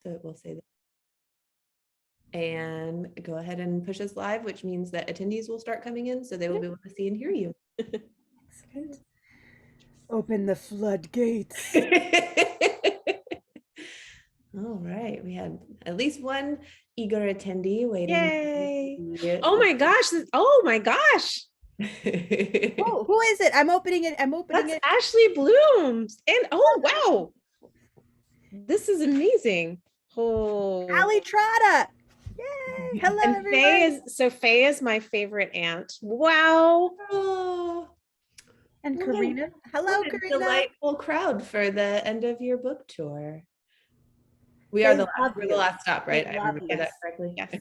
So we'll say that. And go ahead and push us live, which means that attendees will start coming in, so they will be able to see and hear you. Excellent. Open the floodgates. All right, we had at least one eager attendee waiting. Yay! Oh my gosh! Oh my gosh! Oh, who is it? I'm opening it. That's Ashley Blooms. And oh wow, this is amazing. Oh, Ali Trotta. Yay! Hello, and everybody. Faye is my favorite aunt. Wow. Oh, And Karina. Hello, what a Karina. delightful crowd for the end of your book tour. We're the last stop, right? I remember that correctly. Yes.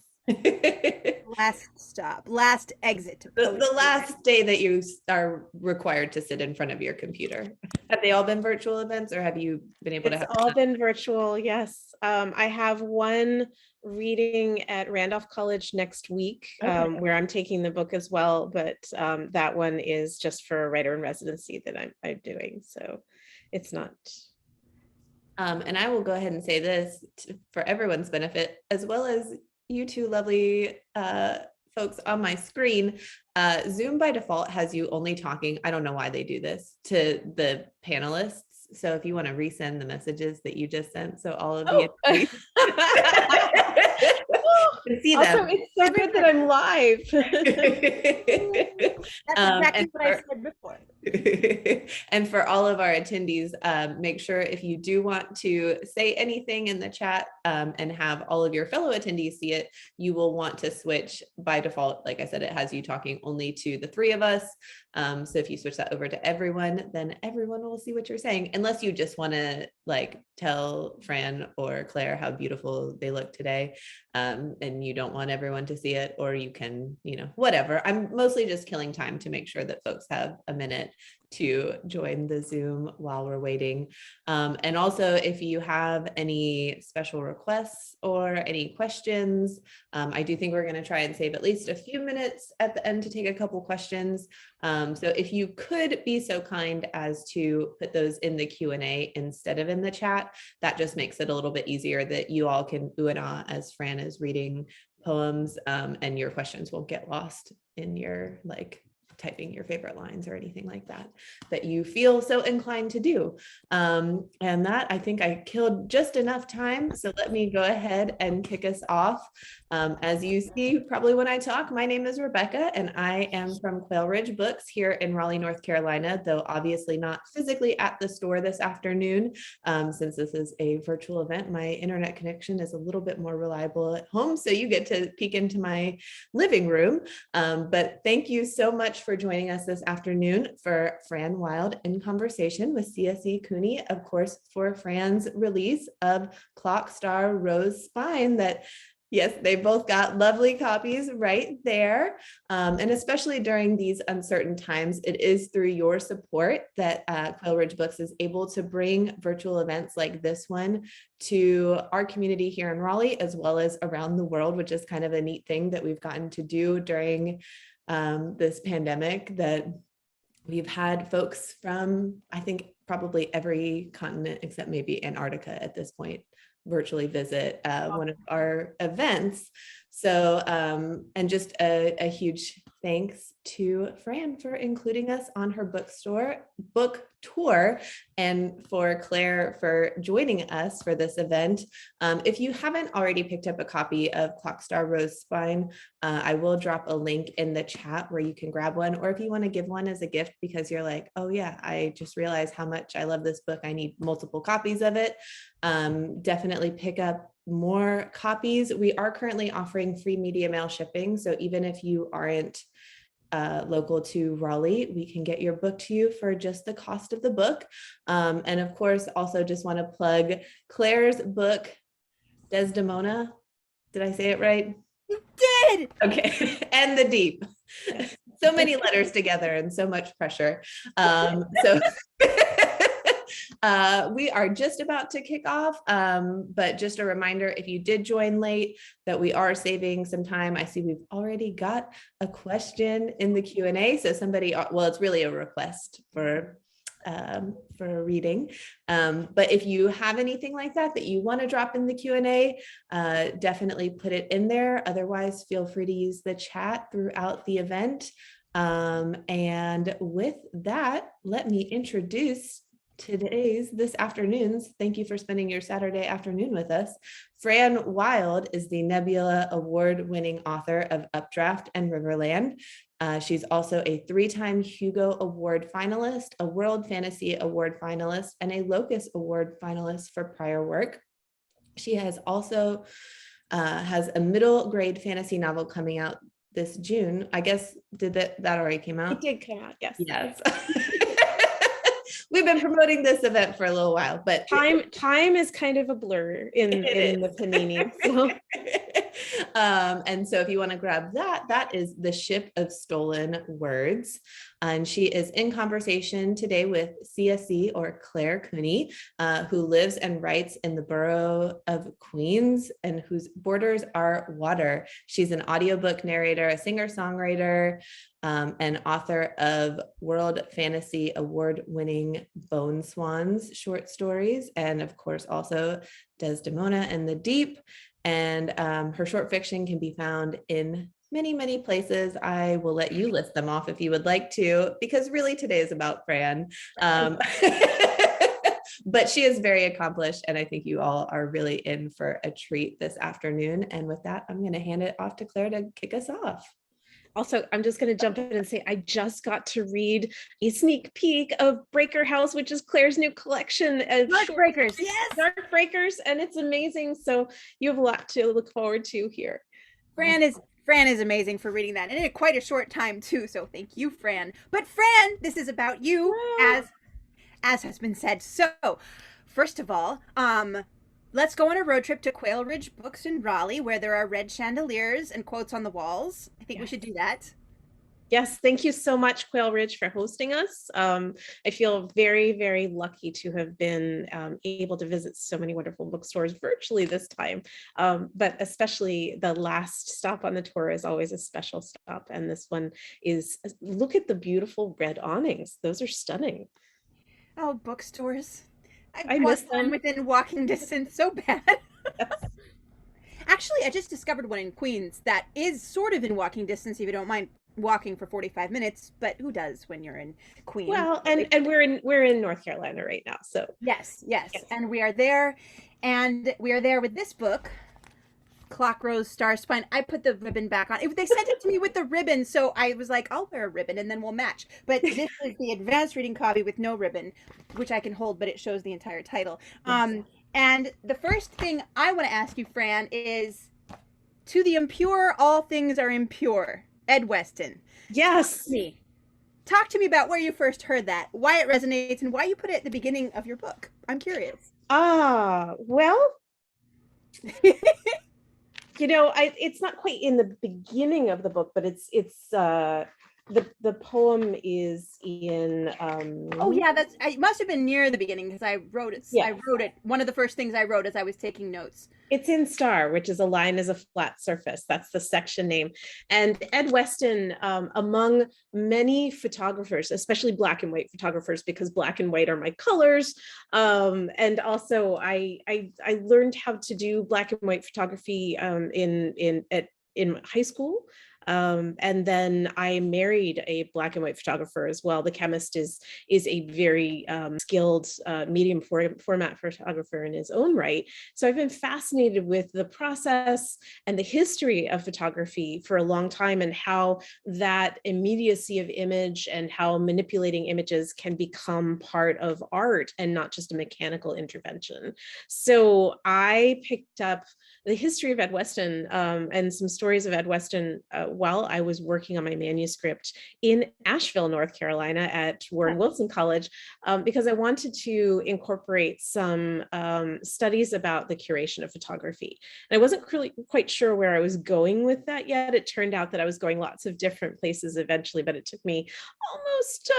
Last stop, last exit. The last day that you are required to sit in front of your computer. Have they all been virtual events, or have you been able to have? It's all been virtual, yes. I have one reading at Randolph College next week, where I'm taking the book as well, but that one is just for a writer in residency that I'm doing, so it's not. And I will go ahead and say this for everyone's benefit, as well as you two lovely folks on my screen. Zoom by default has you only talking, I don't know why they do this, to the panelists. So if you want to resend the messages that you just sent, so all of the to see them. Also, it's so good that I'm live. That's exactly what I said before. And for all of our attendees, make sure if you do want to say anything in the chat and have all of your fellow attendees see it, you will want to switch by default. Like I said, it has you talking only to the three of us. So if you switch that over to everyone, then everyone will see what you're saying, unless you just want to like tell Fran or Claire how beautiful they look today. And you don't want everyone to see it, or you can, whatever. I'm mostly just killing time to make sure that folks have a minute to join the Zoom while we're waiting. And also, if you have any special requests or any questions, I do think we're going to try and save at least a few minutes at the end to take a couple questions. So if you could be so kind as to put those in the Q&A instead of in the chat, that just makes it a little bit easier that you all can ooh and ah as Fran is reading poems, and your questions won't get lost in your typing your favorite lines or anything like that you feel so inclined to do. And that, I think I killed just enough time. So let me go ahead and kick us off. As you see, probably when I talk, my name is Rebecca, and I am from Quail Ridge Books here in Raleigh, North Carolina, though obviously not physically at the store this afternoon. Since this is a virtual event, my internet connection is a little bit more reliable at home, so you get to peek into my living room. But thank you so much for joining us this afternoon for Fran Wilde in conversation with C.S.E Cooney, of course, for Fran's release of Clock Star Rose Spine that, yes, they both got lovely copies right there. And especially during these uncertain times, it is through your support that Quail Ridge Books is able to bring virtual events like this one to our community here in Raleigh, as well as around the world, which is kind of a neat thing that we've gotten to do during this pandemic, that we've had folks from, I think, probably every continent except maybe Antarctica at this point virtually visit one of our events. So, and just a huge thanks to Fran for including us on her book tour, and for Claire for joining us for this event. If you haven't already picked up a copy of Clockstar Rose Spine, I will drop a link in the chat where you can grab one, or if you want to give one as a gift because you're like, oh yeah, I just realized how much I love this book, I need multiple copies of it, definitely pick up more copies. We are currently offering free media mail shipping, so even if you aren't local to Raleigh, we can get your book to you for just the cost of the book. And of course, also just want to plug Claire's book, Desdemona. Did I say it right? You did! Okay, and the Deep. So many letters together and so much pressure. We are just about to kick off, but just a reminder, if you did join late, that we are saving some time. I see we've already got a question in the Q&A. So somebody, well, it's really a request for for reading. But if you have anything like that you want to drop in the Q&A, definitely put it in there. Otherwise, feel free to use the chat throughout the event. And with that, let me introduce this afternoon's, thank you for spending your Saturday afternoon with us. Fran Wilde is the Nebula Award-winning author of Updraft and Riverland. She's also a 3-time Hugo Award finalist, a World Fantasy Award finalist, and a Locus Award finalist for prior work. She has also has a middle grade fantasy novel coming out this June. I guess, did that already came out? It did come out, yes. Yes. We've been promoting this event for a little while, but time is kind of a blur in the panini. So. And so if you want to grab that is The Ship of Stolen Words. And she is in conversation today with C.S.E or Claire Cooney, who lives and writes in the borough of Queens and whose borders are water. She's an audiobook narrator, a singer-songwriter, and author of World Fantasy Award-winning Bone Swans short stories, and of course also Desdemona and the Deep. And her short fiction can be found in many, many places. I will let you list them off if you would like to, because really today is about Fran. But she is very accomplished, and I think you all are really in for a treat this afternoon. And with that, I'm going to hand it off to Claire to kick us off. Also, I'm just going to jump in and say I just got to read a sneak peek of Breaker House, which is Claire's new collection of Dark Breakers. Yes, Dark Breakers, and it's amazing. So you have a lot to look forward to here. Fran is amazing for reading that, and in quite a short time too. So thank you, Fran. But Fran, this is about you, as has been said. So, first of all, let's go on a road trip to Quail Ridge Books in Raleigh, where there are red chandeliers and quotes on the walls. I think we should do that. Yes, thank you so much, Quail Ridge, for hosting us. I feel very, very lucky to have been able to visit so many wonderful bookstores virtually this time, but especially the last stop on the tour is always a special stop. And this one is, look at the beautiful red awnings. Those are stunning. Oh, bookstores. I miss them. Within walking distance so bad. Yes. Actually, I just discovered one in Queens that is sort of in walking distance if you don't mind walking for 45 minutes, but who does when you're in Queens? Well, and we're in North Carolina right now, so yes. And we are there with this book, Clock Rose Star Spine. I put the ribbon back on. They sent it to me with the ribbon, so I was like, I'll wear a ribbon and then we'll match. But this is the advanced reading copy with no ribbon, which I can hold, but it shows the entire title. Yes. And the first thing I want to ask you, Fran, is, to the impure, all things are impure. Ed Weston. Yes. Talk to me about where you first heard that, why it resonates, and why you put it at the beginning of your book. I'm curious. Well, it's not quite in the beginning of the book, but it's the poem is in it must have been near the beginning because I wrote it. Yes. I wrote it. One of the first things I wrote as I was taking notes. It's in Star, which is a line is a flat surface. That's the section name. And Ed Weston, among many photographers, especially black and white photographers, because black and white are my colors. And also I learned how to do black and white photography in high school. And then I married a black and white photographer as well. The chemist is a very skilled medium format photographer in his own right. So I've been fascinated with the process and the history of photography for a long time, and how that immediacy of image and how manipulating images can become part of art and not just a mechanical intervention. So I picked up the history of Ed Weston and some stories of Ed Weston while I was working on my manuscript in Asheville, North Carolina at Warren Wilson College, because I wanted to incorporate some studies about the curation of photography. And I wasn't really quite sure where I was going with that yet. It turned out that I was going lots of different places eventually, but it took me almost,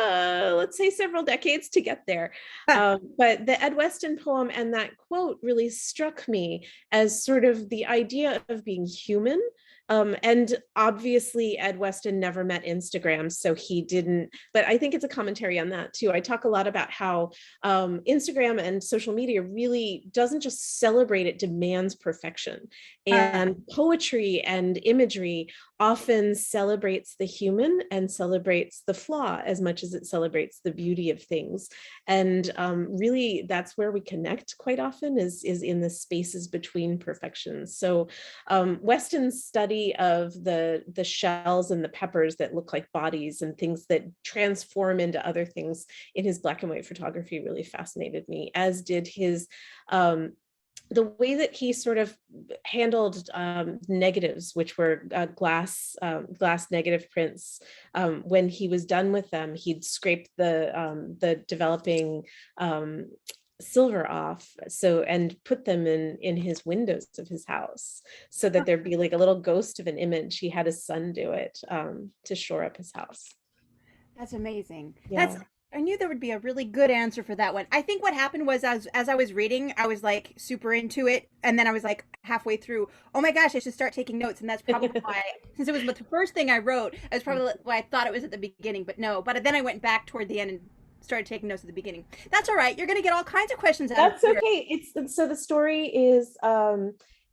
let's say, several decades to get there. But the Ed Weston poem and that quote really struck me as sort of the idea of being human. And obviously Ed Weston never met Instagram, so he didn't, but I think it's a commentary on that too. I talk a lot about how Instagram and social media really doesn't just celebrate, it demands perfection. And poetry and imagery often celebrates the human and celebrates the flaw as much as it celebrates the beauty of things. And really, that's where we connect quite often, is in the spaces between perfections. So Weston's study of the shells and the peppers that look like bodies and things that transform into other things in his black and white photography really fascinated me, as did his the way that he sort of handled negatives, which were glass negative prints. When he was done with them, he'd scrape the developing silver off, and put them in his windows of his house, so that there'd be like a little ghost of an image. He had his son do it to shore up his house. That's amazing. Yeah. I knew there would be a really good answer for that one. I think what happened was, as I was reading, I was like super into it, and then I was like halfway through, oh my gosh, I should start taking notes. And that's probably why, since it was the first thing I wrote, that's probably why I thought it was at the beginning, but no. But then I went back toward the end and started taking notes at the beginning. That's all right. You're going to get all kinds of questions out That's of here. okay. It's so the story is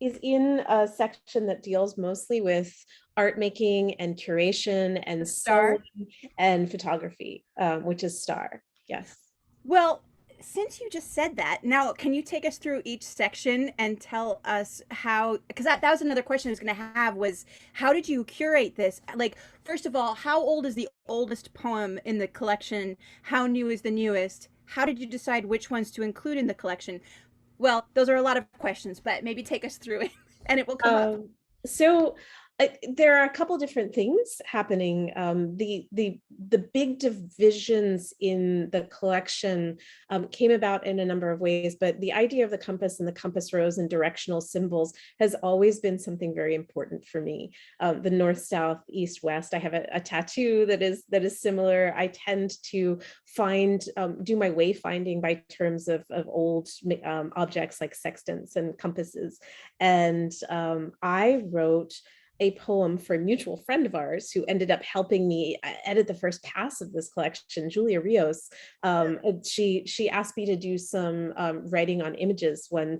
in a section that deals mostly with art making and curation and Star sewing and photography, which is Star. Yes. Well, since you just said that, now can you take us through each section and tell us how, because that was another question I was going to have, was how did you curate this? Like, first of all, how old is the oldest poem in the collection? How new is the newest? How did you decide which ones to include in the collection? Well, those are a lot of questions, but maybe take us through it and it will come up. So there are a couple different things happening. The big divisions in the collection came about in a number of ways, but the idea of the compass and the compass rose and directional symbols has always been something very important for me. The north, south, east, west. I have a tattoo that is similar. I tend to do my wayfinding by terms of old objects like sextants and compasses. And I wrote a poem for a mutual friend of ours who ended up helping me edit the first pass of this collection, Julia Rios. She asked me to do some writing on images one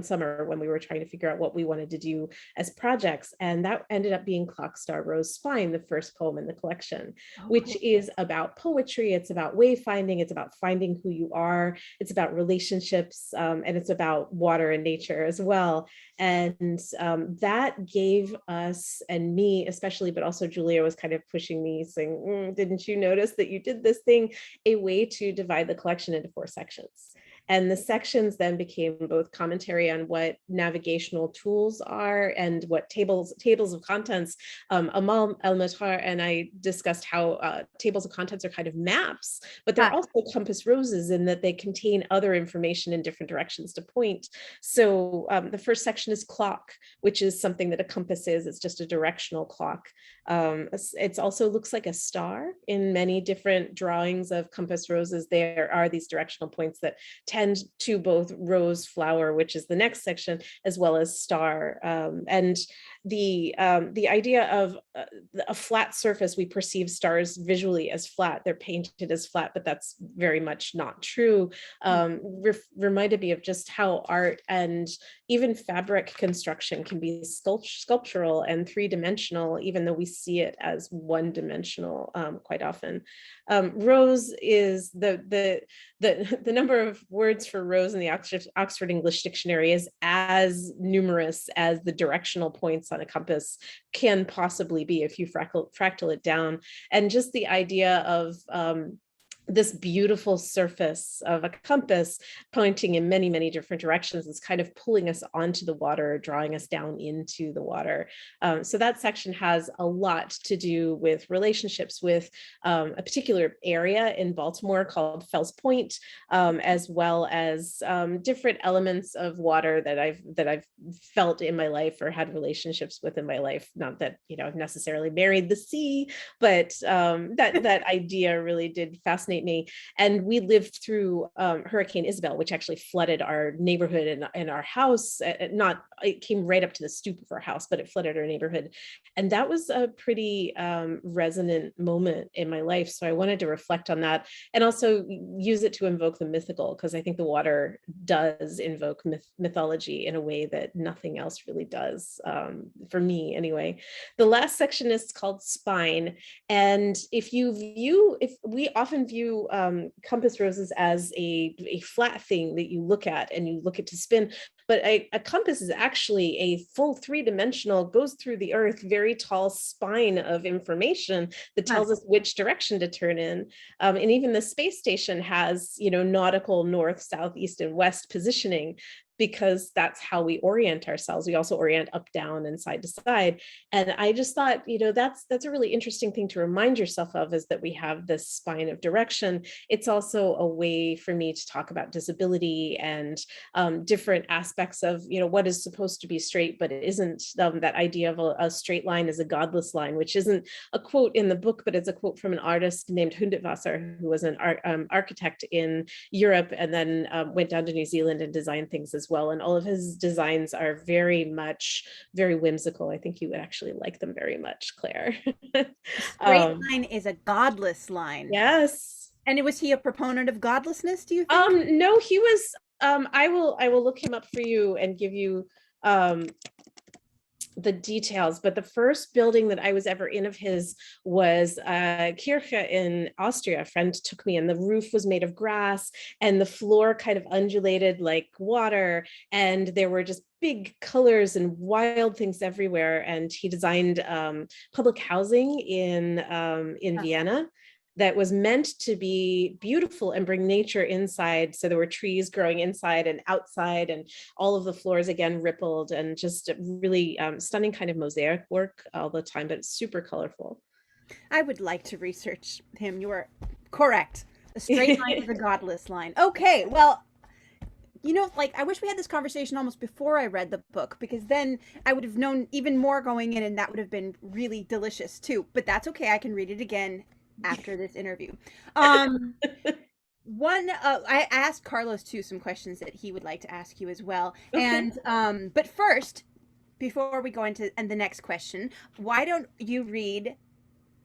summer when we were trying to figure out what we wanted to do as projects. And that ended up being Clock Star Rose Spine, the first poem in the collection, which is about poetry. It's about wayfinding. It's about finding who you are. It's about relationships, and it's about water and nature as well. And that gave us, and me especially, but also Julia was kind of pushing me, saying, didn't you notice that you did this thing, a way to divide the collection into 4 sections. And the sections then became both commentary on what navigational tools are and what tables of contents. Amal El-Matar and I discussed how tables of contents are kind of maps, but they're also compass roses in that they contain other information in different directions to point. So the first section is clock, which is something that a compass is. It's just a directional clock. It also looks like a star in many different drawings of compass roses. There are these directional points that tend to both rose flower, which is the next section, as well as star. And the idea of a flat surface, we perceive stars visually as flat. They're painted as flat, but that's very much not true. Reminded me of just how art and even fabric construction can be sculptural and 3-dimensional, even though we see it as 1-dimensional quite often. Rose is the number of words for rose in the Oxford English Dictionary is as numerous as the directional points on a compass can possibly be if you fractal it down. And just the idea of this beautiful surface of a compass pointing in many, many different directions is kind of pulling us onto the water, drawing us down into the water. So that section has a lot to do with relationships with a particular area in Baltimore called Fells Point, as well as different elements of water that I've felt in my life or had relationships with in my life. Not that, I've necessarily married the sea, but that idea really did fascinate fascinate me. And we lived through Hurricane Isabel, which actually flooded our neighborhood and our house. It came right up to the stoop of our house, but it flooded our neighborhood. And that was a pretty resonant moment in my life. So I wanted to reflect on that and also use it to invoke the mythical, because I think the water does invoke mythology in a way that nothing else really does, for me anyway. The last section is called Spine. And if we often view compass roses as a flat thing that you look at and you look at to spin, but a compass is actually a full three-dimensional, goes through the earth, very tall spine of information that tells us which direction to turn in. And even the space station has, nautical north, south, east, and west positioning, because that's how we orient ourselves. We also orient up, down, and side to side. And I just thought, that's a really interesting thing to remind yourself of, is that we have this spine of direction. It's also a way for me to talk about disability and different aspects of, what is supposed to be straight, but it isn't. That idea of a straight line is a godless line, which isn't a quote in the book, but it's a quote from an artist named Hundertwasser, who was an architect in Europe and then went down to New Zealand and designed things as well. And all of his designs are very whimsical. I think you would actually like them very much, Claire. Straight line is a godless line. Yes. And was he a proponent of godlessness, do you think? No, he was, I will look him up for you and give you the details, but the first building that I was ever in of his was Kirche in Austria. A friend took me, and the roof was made of grass and the floor kind of undulated like water, and there were just big colors and wild things everywhere. And he designed public housing in Vienna that was meant to be beautiful and bring nature inside. So there were trees growing inside and outside, and all of the floors again rippled, and just really stunning kind of mosaic work all the time, but it's super colorful. I would like to research him. You are correct. A straight line is a godless line. Okay, well, I wish we had this conversation almost before I read the book, because then I would have known even more going in, and that would have been really delicious too. But that's okay. I can read it again after this interview. I asked Carlos too some questions that he would like to ask you as well. Okay. And but first, before we go into the next question, why don't you read?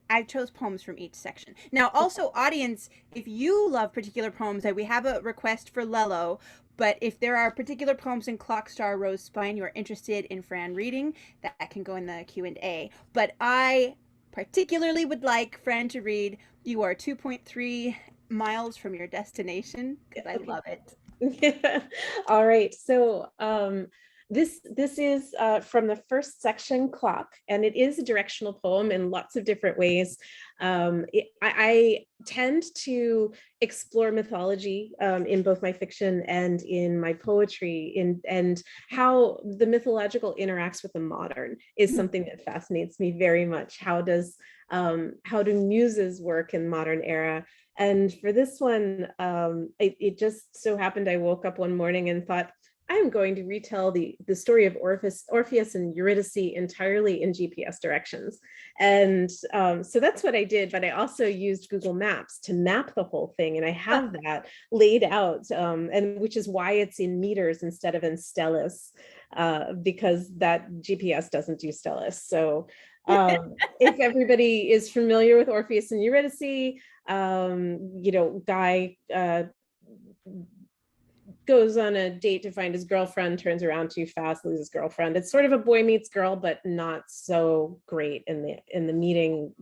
I chose poems from each section. Now, also, audience, if you love particular poems, we have a request for Lello. But if there are particular poems in Clockstar Rose Spine you are interested in Fran reading, that can go in the Q&A. But I particularly would like Fran to read "You Are 2.3 Miles from Your Destination," because I love it. Yeah. All right. So this is from the first section, Clock, and it is a directional poem in lots of different ways. I tend to explore mythology in both my fiction and in my poetry, and how the mythological interacts with the modern is something that fascinates me very much. How do muses work in the modern era? And for this one, it just so happened I woke up one morning and thought, I'm going to retell the story of Orpheus and Eurydice entirely in GPS directions. And so that's what I did, but I also used Google Maps to map the whole thing. And I have that laid out, and which is why it's in meters instead of in stellis, because that GPS doesn't do stellis. So if everybody is familiar with Orpheus and Eurydice, guy goes on a date to find his girlfriend, turns around too fast, loses girlfriend. It's sort of a boy meets girl, but not so great in the meeting,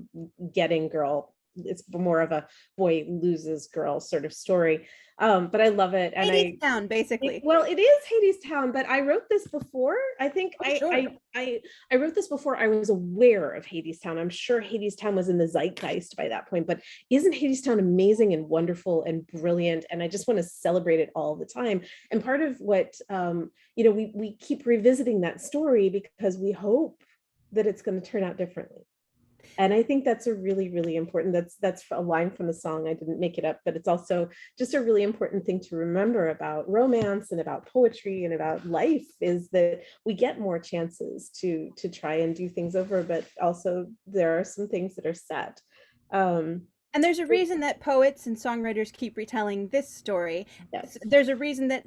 getting girl. It's more of a boy loses girl sort of story. But I love it. And Hadestown, basically. It is Hadestown, but I wrote this before. I think I wrote this before I was aware of Hadestown. I'm sure Hadestown was in the zeitgeist by that point, but isn't Hadestown amazing and wonderful and brilliant? And I just want to celebrate it all the time. And part of what, we keep revisiting that story because we hope that it's going to turn out differently. And I think that's a really, really important, that's a line from the song. I didn't make it up, but it's also just a really important thing to remember about romance and about poetry and about life, is that we get more chances to try and do things over, but also there are some things that are set. And there's a reason that poets and songwriters keep retelling this story. Yes. There's a reason that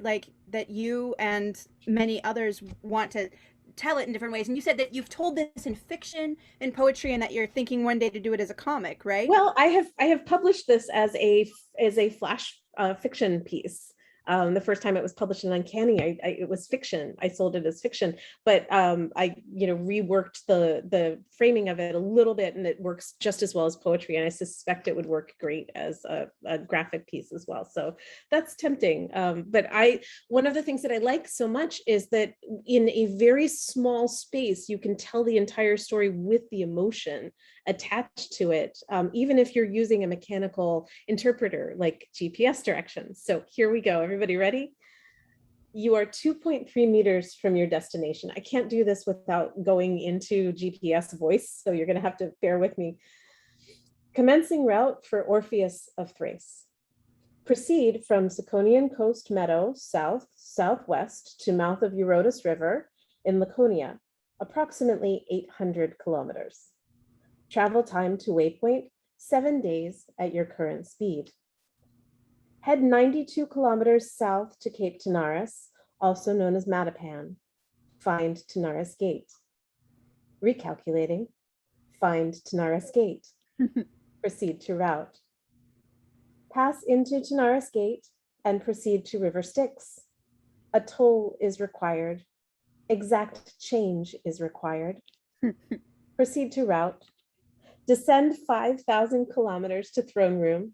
that you and many others want to tell it in different ways. And you said that you've told this in fiction and poetry, and that you're thinking one day to do it as a comic, right? Well, I have published this as a flash fiction piece. The first time it was published in Uncanny, it was fiction. I sold it as fiction, but I reworked the framing of it a little bit, and it works just as well as poetry. And I suspect it would work great as a graphic piece as well. So that's tempting. But one of the things that I like so much is that in a very small space, you can tell the entire story with the emotion attached to it, even if you're using a mechanical interpreter like GPS directions. So here we go. Everybody ready? You are 2.3 meters from your destination. I can't do this without going into GPS voice, so you're going to have to bear with me. Commencing route for Orpheus of Thrace. Proceed from Ciconian coast meadow southwest to mouth of Eurotas River in Laconia, approximately 800 kilometers. Travel time to waypoint, 7 days at your current speed. Head 92 kilometers south to Cape Tanaris, also known as Matapan. Find Tanaris Gate. Recalculating, find Tanaris Gate. Proceed to route. Pass into Tanaris Gate and proceed to River Styx. A toll is required. Exact change is required. Proceed to route. Descend 5,000 kilometers to throne room.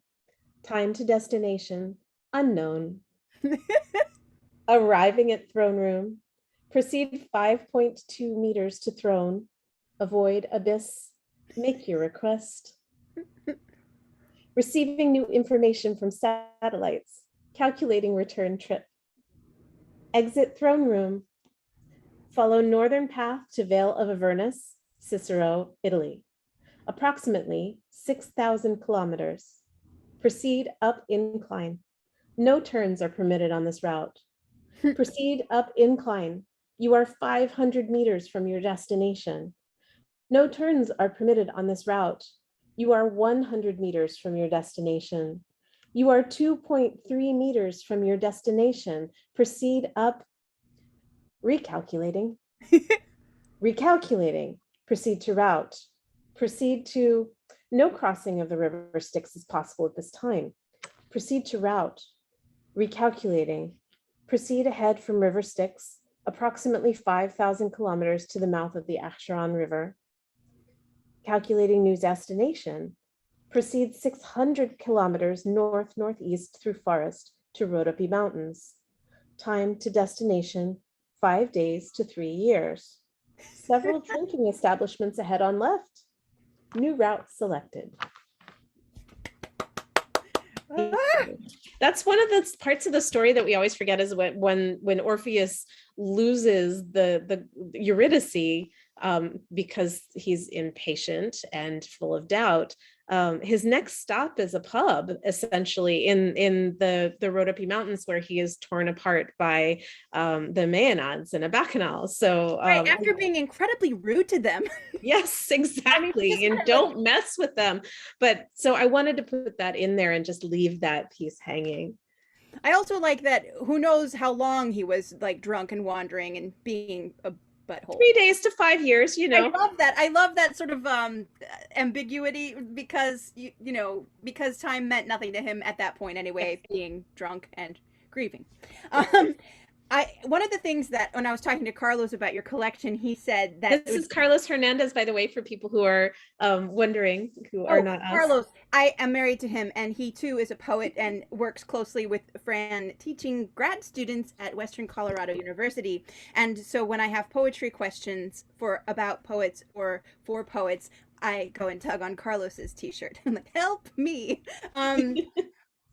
Time to destination, unknown. Arriving at throne room. Proceed 5.2 meters to throne. Avoid abyss. Make your request. Receiving new information from satellites. Calculating return trip. Exit throne room. Follow northern path to Vale of Avernus, Cicero, Italy. Approximately 6,000 kilometers. Proceed up incline. No turns are permitted on this route. Proceed up incline. You are 500 meters from your destination. No turns are permitted on this route. You are 100 meters from your destination. You are 2.3 meters from your destination. Proceed up. Recalculating. Recalculating. Proceed to route. Proceed to, no crossing of the River Styx is possible at this time. Proceed to route. Recalculating. Proceed ahead from River Styx, approximately 5,000 kilometers to the mouth of the Acheron River. Calculating new destination. Proceed 600 kilometers north-northeast through forest to Rhodope Mountains. Time to destination, 5 days to 3 years. Several drinking establishments ahead on left. New route selected. That's one of the parts of the story that we always forget is when Orpheus loses the Eurydice because he's impatient and full of doubt. His next stop is a pub, essentially in the Rhodope Mountains, where he is torn apart by the Maenads and a bacchanal. So right, after being incredibly rude to them. Yes, exactly. And don't mess with them. But so I wanted to put that in there and just leave that piece hanging. I also like that who knows how long he was like drunk and wandering and being a butthole. 3 days to 5 years, you know. I love that sort of ambiguity because because time meant nothing to him at that point anyway, being drunk and grieving. One of the things that when I was talking to Carlos about your collection, he said that this is Carlos Hernandez, by the way, for people who are wondering, who are not us. Carlos, I am married to him, and he too is a poet and works closely with Fran, teaching grad students at Western Colorado University. And so when I have poetry questions about poets or for poets, I go and tug on Carlos's t-shirt. I'm like, help me.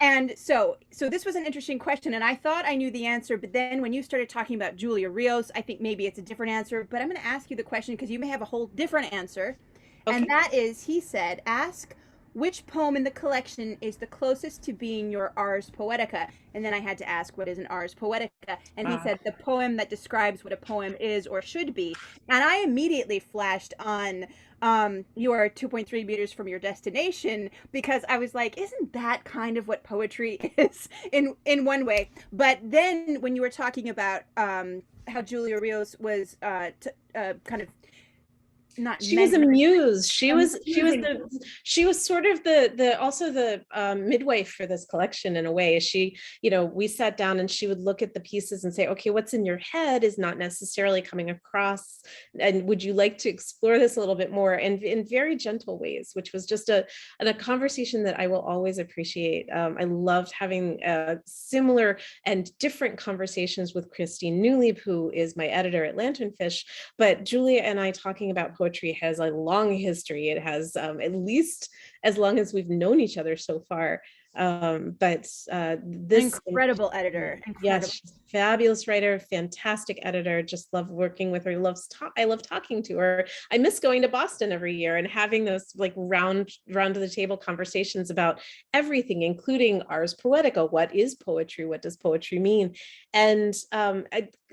And so this was an interesting question, and I thought I knew the answer, but then when you started talking about Julia Rios, I think maybe it's a different answer, but I'm going to ask you the question because you may have a whole different answer. Okay. And that is, he said, ask which poem in the collection is the closest to being your Ars Poetica? And then I had to ask, what is an Ars Poetica? And he said, the poem that describes what a poem is or should be. And I immediately flashed on you are 2.3 meters from your destination, because I was like, isn't that kind of what poetry is in one way? But then when you were talking about how Julia Rios was kind of not she was a muse. She was sort of the also the midwife for this collection in a way. She, we sat down and she would look at the pieces and say, okay, what's in your head is not necessarily coming across, and would you like to explore this a little bit more, and in very gentle ways, which was just a conversation that I will always appreciate. I loved having similar and different conversations with Christine Newlieb, who is my editor at Lanternfish, but Julia and I talking about poetry has a long history. It has at least as long as we've known each other so far. But this incredible editor. Yes, she's a fabulous writer, fantastic editor. Just love working with her. I love talking to her. I miss going to Boston every year and having those like round to the table conversations about everything, including Ars Poetica. What is poetry? What does poetry mean? And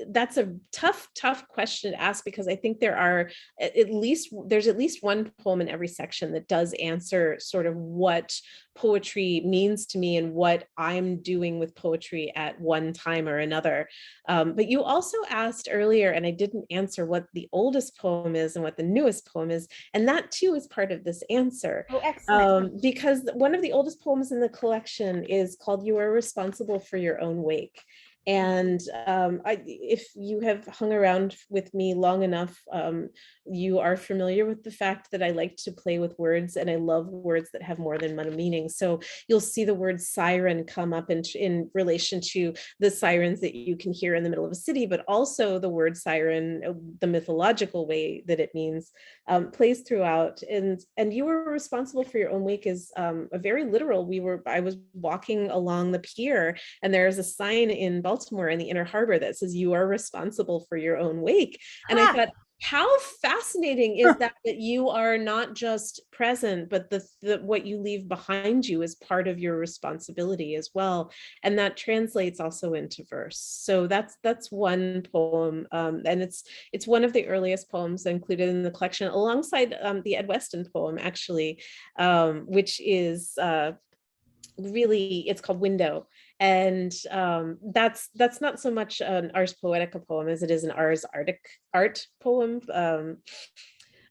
that's a tough question to ask, because I think there's at least one poem in every section that does answer sort of what poetry means to me and what I'm doing with poetry at one time or another. But you also asked earlier, and I didn't answer, what the oldest poem is and what the newest poem is. And that too is part of this answer. Oh, excellent. Because one of the oldest poems in the collection is called "You Are Responsible for Your Own Wake." And if you have hung around with me long enough, you are familiar with the fact that I like to play with words, and I love words that have more than one meaning. So you'll see the word siren come up in relation to the sirens that you can hear in the middle of a city, but also the word siren, the mythological way that it means, plays throughout. And you were responsible for your own wake is a very literal. I was walking along the pier, and there's a sign in Baltimore in the Inner Harbor that says, "You are responsible for your own wake." And I thought, how fascinating is that you are not just present, but the what you leave behind you is part of your responsibility as well. And that translates also into verse. So that's one poem, and it's one of the earliest poems included in the collection, alongside the Ed Weston poem, actually, which is really, it's called Window. And that's not so much an Ars Poetica poem as it is an Ars art poem.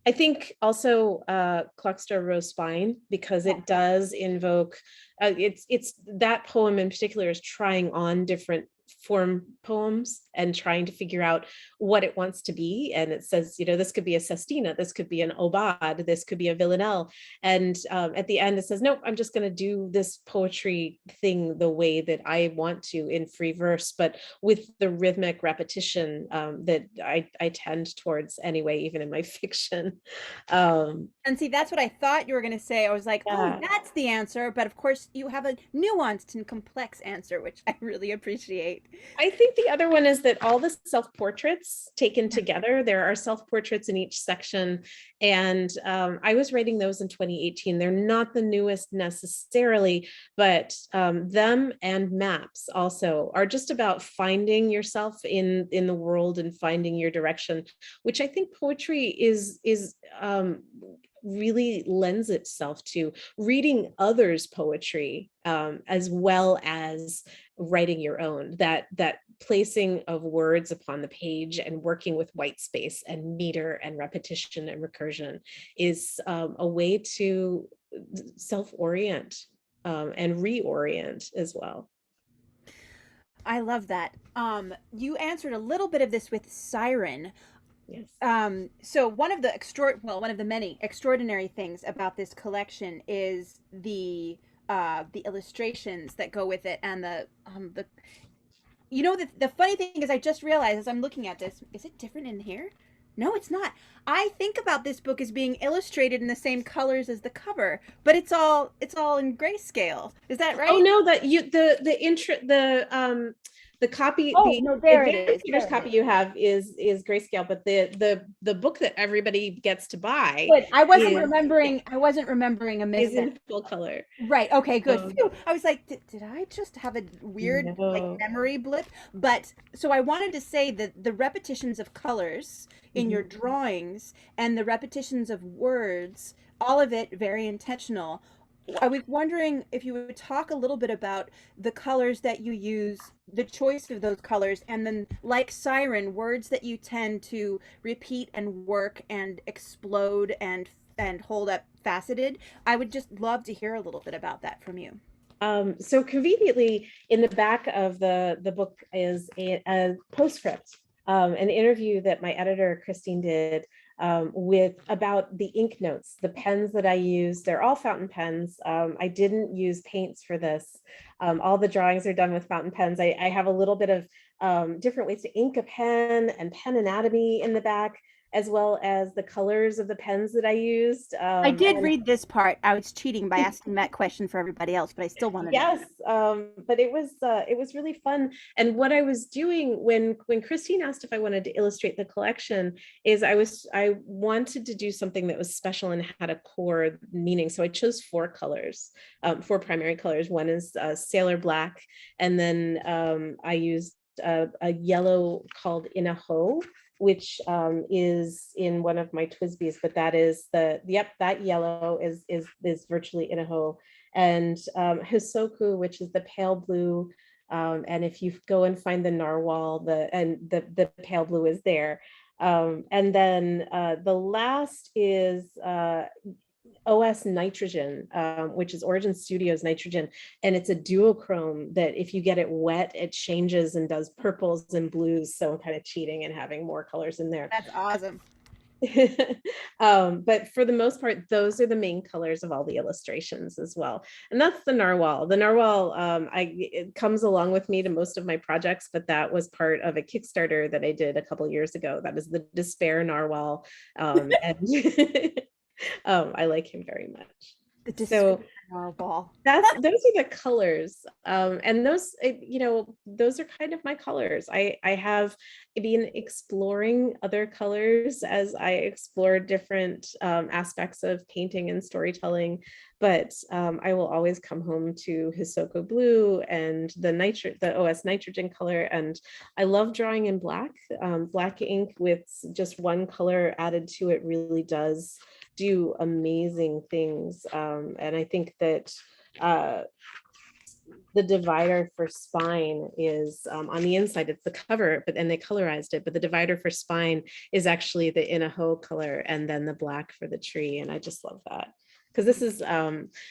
I think also Clockstar Rose Spine, because it does invoke, it's that poem in particular is trying on different form poems and trying to figure out what it wants to be. And it says, this could be a sestina, this could be an aubade, this could be a villanelle. And at the end it says, nope, I'm just going to do this poetry thing the way that I want to, in free verse, but with the rhythmic repetition that I tend towards anyway, even in my fiction. And see, that's what I thought you were going to say. I was like, oh, that's the answer. But of course, you have a nuanced and complex answer, which I really appreciate. I think the other one is that all the self-portraits taken together, there are self-portraits in each section. And I was writing those in 2018. They're not the newest necessarily, but them and maps also are just about finding yourself in the world and finding your direction, which I think poetry is really lends itself to reading others' poetry as well as writing your own. That placing of words upon the page and working with white space and meter and repetition and recursion is a way to self-orient and reorient as well. I love that. You answered a little bit of this with Siren. Yes. So one of the many extraordinary things about this collection is the illustrations that go with it, and the funny thing is, I just realized as I'm looking at this, is it different in here? No, it's not. I think about this book as being illustrated in the same colors as the cover, but it's all in grayscale. Is that right? Oh no, that The copy, Oh, the no, there it advanced is. reader's There it copy is. you have is grayscale, but the book that everybody gets to buy Good. I wasn't is, yeah, remembering. I wasn't remembering a is misstep. in full color. Right. Okay, good. Um, Phew. I was like, did I just have a weird like no. memory blip? But so I wanted to say that the repetitions of colors in your Mhm. drawings and the repetitions of words, all of it very intentional. I was wondering if you would talk a little bit about the colors that you use, the choice of those colors, and then like siren, words that you tend to repeat and work and explode and hold up faceted. I would just love to hear a little bit about that from you. So conveniently, in the back of the book is a postscript, an interview that my editor Christine did with about the ink notes, the pens that I use. They're all fountain pens. I didn't use paints for this. All the drawings are done with fountain pens. I have a little bit of different ways to ink a pen and pen anatomy in the back, as well as the colors of the pens that I used. I did And read this part. I was cheating by asking that question for everybody else, but I still want to know. yes, but it was really fun. And what I was doing when Christine asked if I wanted to illustrate the collection is I wanted to do something that was special and had a core meaning. So I chose four colors, four primary colors. One is sailor black, and then I used a yellow called Inaho, which is in one of my Twisbys, but that is that yellow is virtually Inaho, and Hisoku, which is the pale blue. And if you go and find the narwhal, the pale blue is there. And then the last is OS Nitrogen, which is Origin Studios Nitrogen, and it's a duochrome that if you get it wet, it changes and does purples and blues. So I'm kind of cheating and having more colors in there. That's awesome. But for the most part, those are the main colors of all the illustrations as well. And that's the narwhal. The narwhal, it comes along with me to most of my projects, but that was part of a Kickstarter that I did a couple years ago. That is the Despair Narwhal. And I like him very much. The So despair ball. those are the colors, and those are kind of my colors. I have been exploring other colors as I explore different aspects of painting and storytelling, but I will always come home to Hisoko blue and the OS nitrogen color, and I love drawing in black. Black ink with just one color added to it really does do amazing things. And I think that the divider for spine is on the inside, it's the cover, but then they colorized it, but the divider for spine is actually the Inaho color and then the black for the tree. And I just love that. Because this is,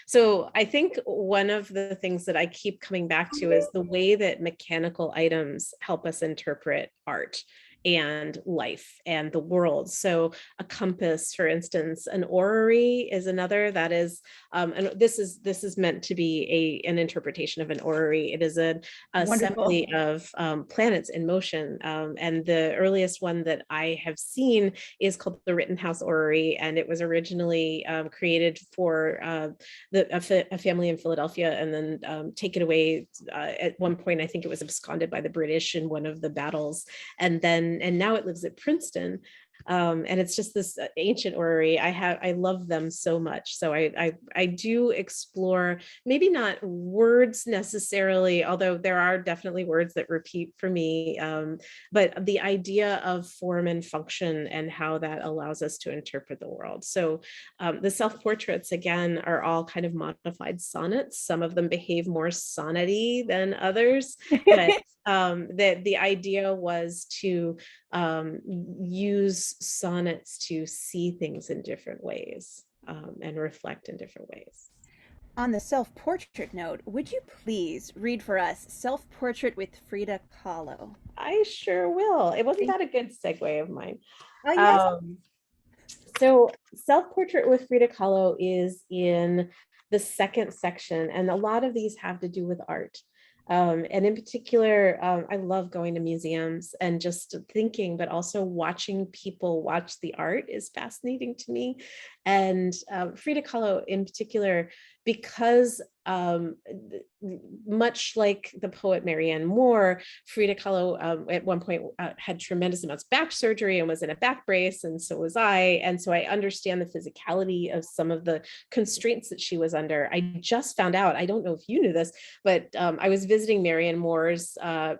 so I think one of the things that I keep coming back to is the way that mechanical items help us interpret art and life and the world. So a compass, for instance, an orrery is another that is, and this is meant to be an interpretation of an orrery. It is an assembly of planets in motion. And the earliest one that I have seen is called the Rittenhouse Orrery. And it was originally created for a family in Philadelphia, and then taken away at one point. I think it was absconded by the British in one of the battles. And now it lives at Princeton. And it's just this ancient orrery. I love them so much. So I do explore, maybe not words necessarily, although there are definitely words that repeat for me, but the idea of form and function and how that allows us to interpret the world. So the self-portraits, again, are all kind of modified sonnets. Some of them behave more sonnety than others, but the idea was to use sonnets to see things in different ways and reflect in different ways. On the self-portrait note, would you please read for us Self-Portrait with Frida Kahlo? I sure will. It wasn't that a good segue of mine. Yes. So Self-Portrait with Frida Kahlo is in the second section, and a lot of these have to do with art. And in particular, I love going to museums and just thinking, but also watching people watch the art is fascinating to me. And Frida Kahlo in particular because much like the poet Marianne Moore, Frida Kahlo at one point had tremendous amounts of back surgery and was in a back brace, and so was I. And so I understand the physicality of some of the constraints that she was under. I just found out, I don't know if you knew this, but I was visiting Marianne Moore's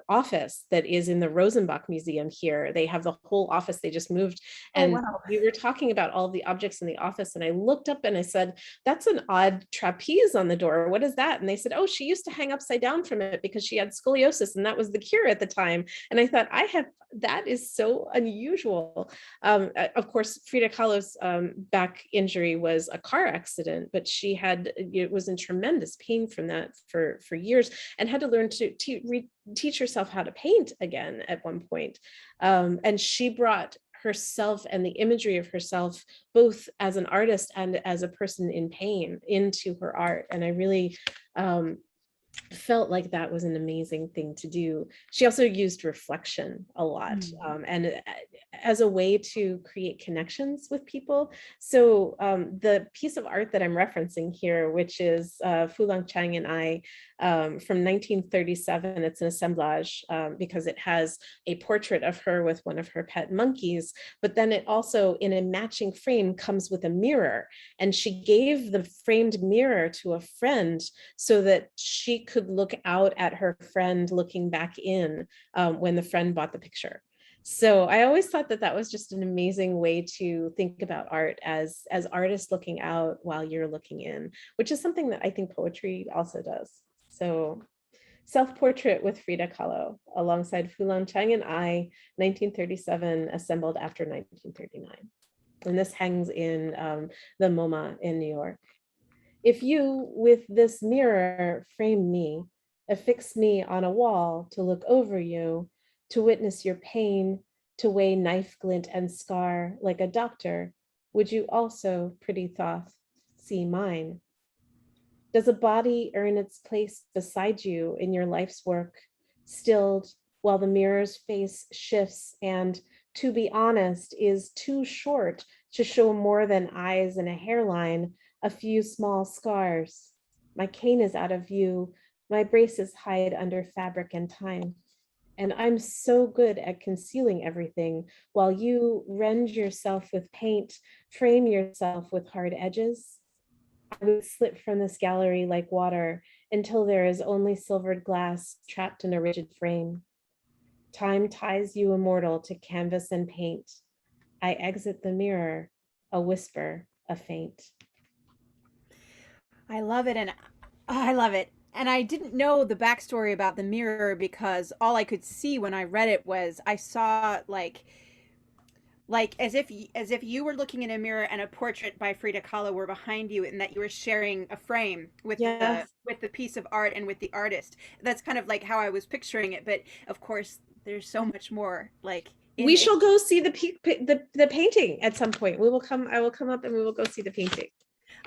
office that is in the Rosenbach Museum here. They have the whole office, they just moved. And wow. We were talking about all the objects in the office, and I looked up and I said, that's an odd trapeze on the door. What is that? And they said, oh, she used to hang upside down from it because she had scoliosis, and that was the cure at the time. And I thought, that is so unusual. Of course, Frida Kahlo's back injury was a car accident, but she was in tremendous pain from that for years, and had to learn to teach herself how to paint again at one point. And she brought herself and the imagery of herself, both as an artist and as a person in pain, into her art. And I really felt like that was an amazing thing to do. She also used reflection a lot, and as a way to create connections with people. So the piece of art that I'm referencing here, which is Fulan Chang and I, from 1937, it's an assemblage because it has a portrait of her with one of her pet monkeys, but then it also, in a matching frame, comes with a mirror. And she gave the framed mirror to a friend so that she could look out at her friend looking back in when the friend bought the picture. So I always thought that was just an amazing way to think about art as artists looking out while you're looking in, which is something that I think poetry also does. So Self-Portrait with Frida Kahlo, alongside Fulan Chang and I, 1937, assembled after 1939. And this hangs in the MoMA in New York. If you, with this mirror, frame me, affix me on a wall to look over you, to witness your pain, to weigh knife glint and scar like a doctor, would you also, pretty thought, see mine? Does a body earn its place beside you in your life's work, stilled while the mirror's face shifts and, to be honest, is too short to show more than eyes and a hairline, a few small scars? My cane is out of view, my braces hide under fabric and time. And I'm so good at concealing everything while you rend yourself with paint, frame yourself with hard edges. I would slip from this gallery like water until there is only silvered glass trapped in a rigid frame. Time ties you immortal to canvas and paint. I exit the mirror, a whisper, a faint. I love it. And I love it. And I didn't know the backstory about the mirror because all I could see when I read it was I saw like as if you were looking in a mirror and a portrait by Frida Kahlo were behind you, and that you were sharing a frame with the piece of art and with the artist. That's kind of like how I was picturing it, but of course there's so much more. Like we shall go see the painting at some point. I will come up and we will go see the painting.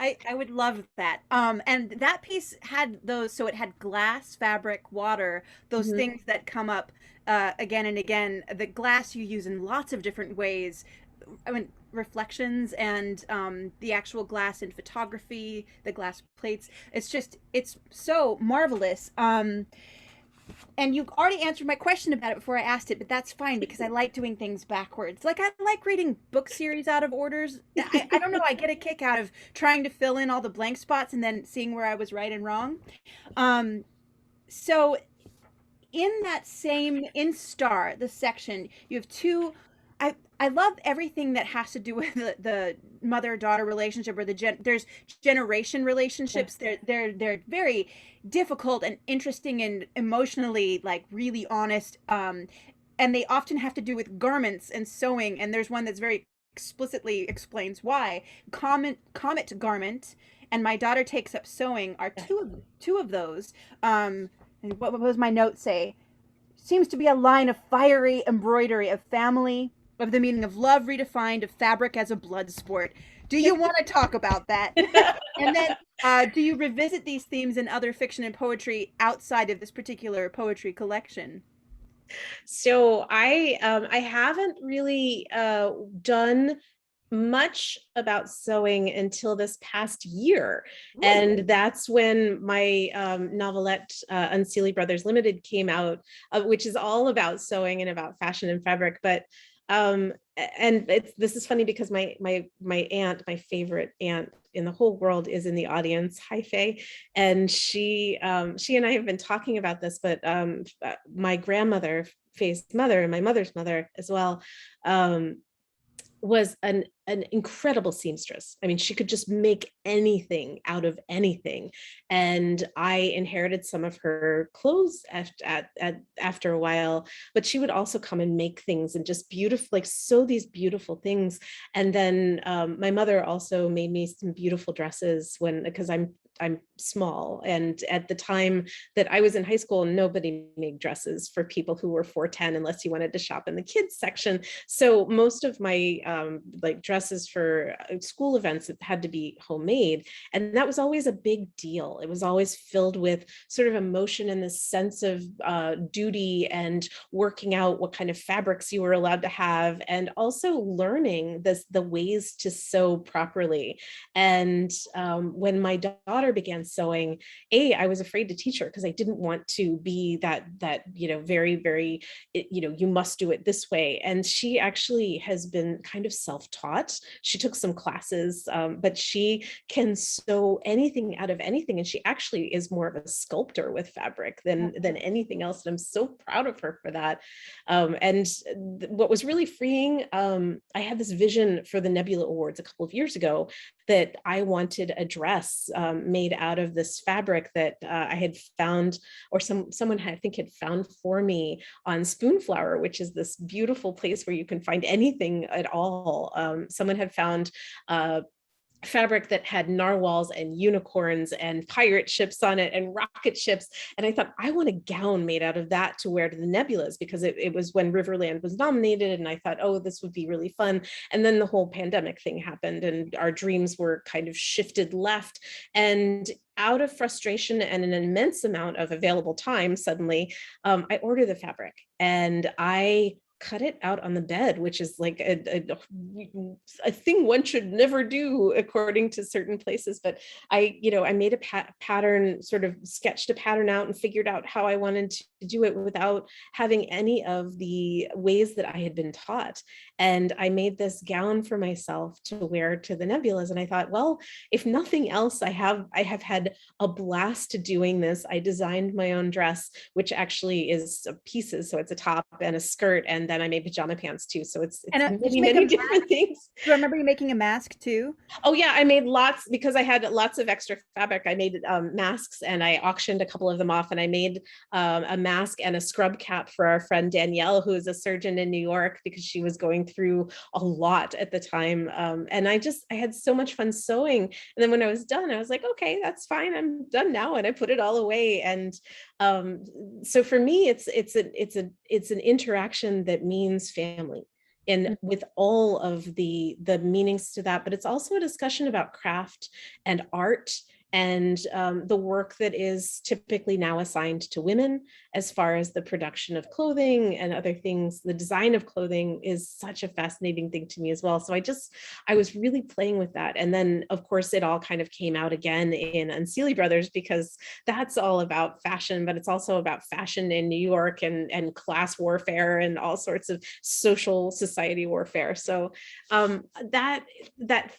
I would love that. And that piece had those, so it had glass, fabric, water, those things that come up again and again. The glass you use in lots of different ways. I mean, reflections and the actual glass in photography, the glass plates. It's so marvelous. And you already answered my question about it before I asked it, but that's fine because I like doing things backwards. Like I like reading book series out of orders. I don't know. I get a kick out of trying to fill in all the blank spots and then seeing where I was right and wrong. So in that same, in Star, the section, you have two. I love everything that has to do with the mother-daughter relationship, or there's generation relationships. They're very difficult and interesting and emotionally like really honest. And they often have to do with garments and sewing. And there's one that's very explicitly explains why. Comet Garment and My Daughter Takes Up Sewing are two of those. And what was my note say? Seems to be a line of fiery embroidery of family, of the meaning of love redefined, of fabric as a blood sport. Do you want to talk about that? And then do you revisit these themes in other fiction and poetry outside of this particular poetry collection? So I haven't really done much about sewing until this past year. Ooh. And that's when my novelette, Unseelie Brothers Limited, came out, which is all about sewing and about fashion and fabric. But and this is funny because my aunt, my favorite aunt in the whole world, is in the audience. Hi, Faye. And she and I have been talking about this, but my grandmother, Faye's mother, and my mother's mother as well, was an incredible seamstress. I mean, she could just make anything out of anything. And I inherited some of her clothes after a while, but she would also come and make things and just beautiful, like sew these beautiful things. And then my mother also made me some beautiful dresses because I'm small. And at the time that I was in high school, nobody made dresses for people who were 4'10" unless you wanted to shop in the kids section. So most of my like dresses for school events had to be homemade. And that was always a big deal. It was always filled with sort of emotion and this sense of duty and working out what kind of fabrics you were allowed to have, and also learning the ways to sew properly. And when my daughter began sewing, I was afraid to teach her because I didn't want to be that very, very, you must do it this way. And she actually has been kind of self-taught. She took some classes, but she can sew anything out of anything. And she actually is more of a sculptor with fabric than anything else. And I'm so proud of her for that. What was really freeing, I had this vision for the Nebula Awards a couple of years ago that I wanted a dress made out of this fabric that I had found, or someone I think had found for me on Spoonflower, which is this beautiful place where you can find anything at all. Someone had found fabric that had narwhals and unicorns and pirate ships on it and rocket ships. And I thought, I want a gown made out of that to wear to the Nebulas, because it was when Riverland was nominated. And I thought, oh, this would be really fun. And then the whole pandemic thing happened and our dreams were kind of shifted left. And out of frustration and an immense amount of available time, suddenly I ordered the fabric and I cut it out on the bed, which is like a thing one should never do according to certain places. But I made a pattern, sort of sketched a pattern out and figured out how I wanted to do it without having any of the ways that I had been taught. And I made this gown for myself to wear to the Nebulas. And I thought, well, if nothing else, I have had a blast doing this. I designed my own dress, which actually is pieces. So it's a top and a skirt, and then I made pajama pants too. So it's many different things. Do you remember you making a mask too? Oh yeah, I made lots, because I had lots of extra fabric. I made masks and I auctioned a couple of them off, and I made a mask and a scrub cap for our friend Danielle, who is a surgeon in New York, because she was going through a lot at the time. And I had so much fun sewing. And then when I was done, I was like, okay, that's fine. I'm done now. And I put it all away. And so for me, it's an interaction that means family, and with all of the meanings to that. But it's also a discussion about craft and art and the work that is typically now assigned to women, as far as the production of clothing and other things. The design of clothing is such a fascinating thing to me as well. So I was really playing with that. And then of course it all kind of came out again in Unseelie Brothers, because that's all about fashion, but it's also about fashion in New York and class warfare and all sorts of social society warfare. So that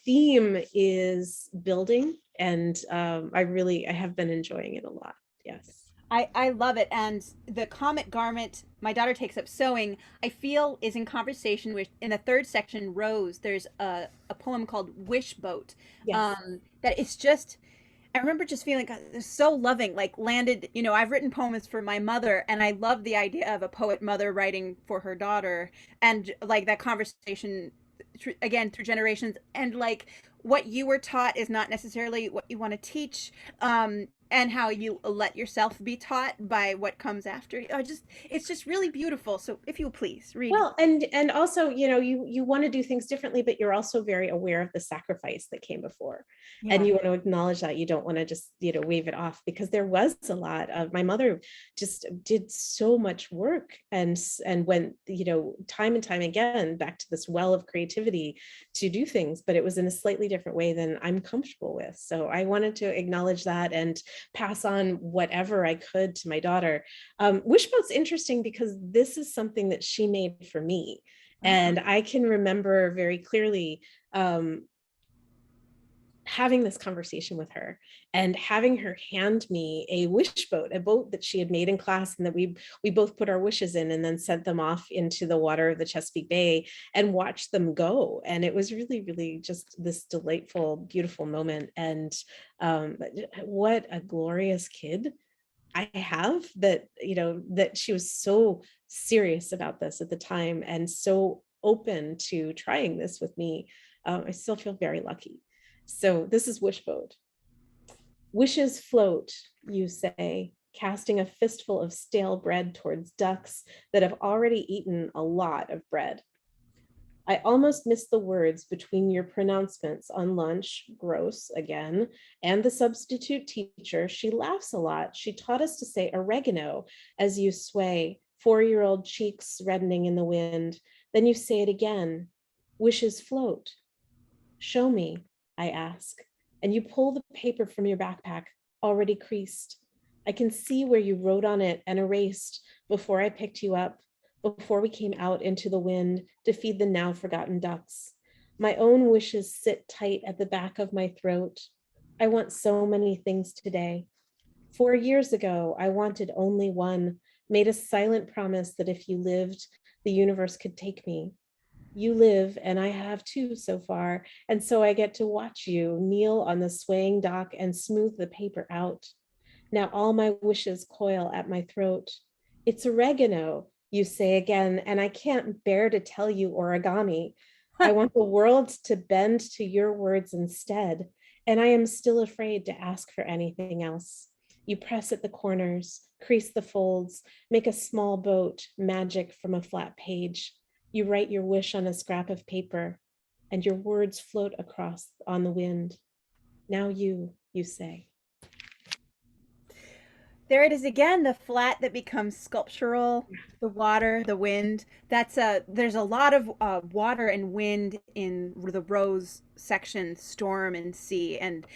theme is building. And I have been enjoying it a lot. Yes. I love it. And the comic garment my daughter takes up sewing, I feel, is in conversation with, in the third section, Rose, there's a poem called Wishboat. Yes. That it's just, I remember just feeling so loving, like landed, I've written poems for my mother, and I love the idea of a poet mother writing for her daughter, and like that conversation, again, through generations, and like what you were taught is not necessarily what you want to teach. and how you let yourself be taught by what comes after. It's just really beautiful. So if you please read. Well, and also, you want to do things differently, but you're also very aware of the sacrifice that came before. Yeah. And you want to acknowledge that. You don't want to just, wave it off, because there was a lot of, my mother just did so much work and went, time and time again back to this well of creativity to do things, but it was in a slightly different way than I'm comfortable with. So I wanted to acknowledge that and pass on whatever I could to my daughter. Wishboat's interesting because this is something that she made for me. And I can remember very clearly having this conversation with her and having her hand me a wishboat, a boat that she had made in class, and that we both put our wishes in and then sent them off into the water of the Chesapeake Bay and watched them go. And it was really, really just this delightful, beautiful moment. And what a glorious kid I have, that, that she was so serious about this at the time and so open to trying this with me. I still feel very lucky. So this is Wishboat. Wishes float, you say, casting a fistful of stale bread towards ducks that have already eaten a lot of bread. I almost missed the words between your pronouncements on lunch, gross again, and the substitute teacher. She laughs a lot. She taught us to say oregano as you sway, 4-year-old cheeks reddening in the wind. Then you say it again. Wishes float. Show me, I ask, and you pull the paper from your backpack, already creased. I can see where you wrote on it and erased before I picked you up, before we came out into the wind to feed the now forgotten ducks. My own wishes sit tight at the back of my throat. I want so many things today. 4 years ago, I wanted only one, made a silent promise that if you lived, the universe could take me. You live, and I have too so far, and so I get to watch you kneel on the swaying dock and smooth the paper out. Now all my wishes coil at my throat. It's oregano, you say again, and I can't bear to tell you origami. I want the world to bend to your words instead, and I am still afraid to ask for anything else. You press at the corners, crease the folds, make a small boat, magic from a flat page. You write your wish on a scrap of paper, and your words float across on the wind. Now you say. There it is again, the flat that becomes sculptural, the water, the wind. There's a lot of water and wind in the Rose section, storm and sea, and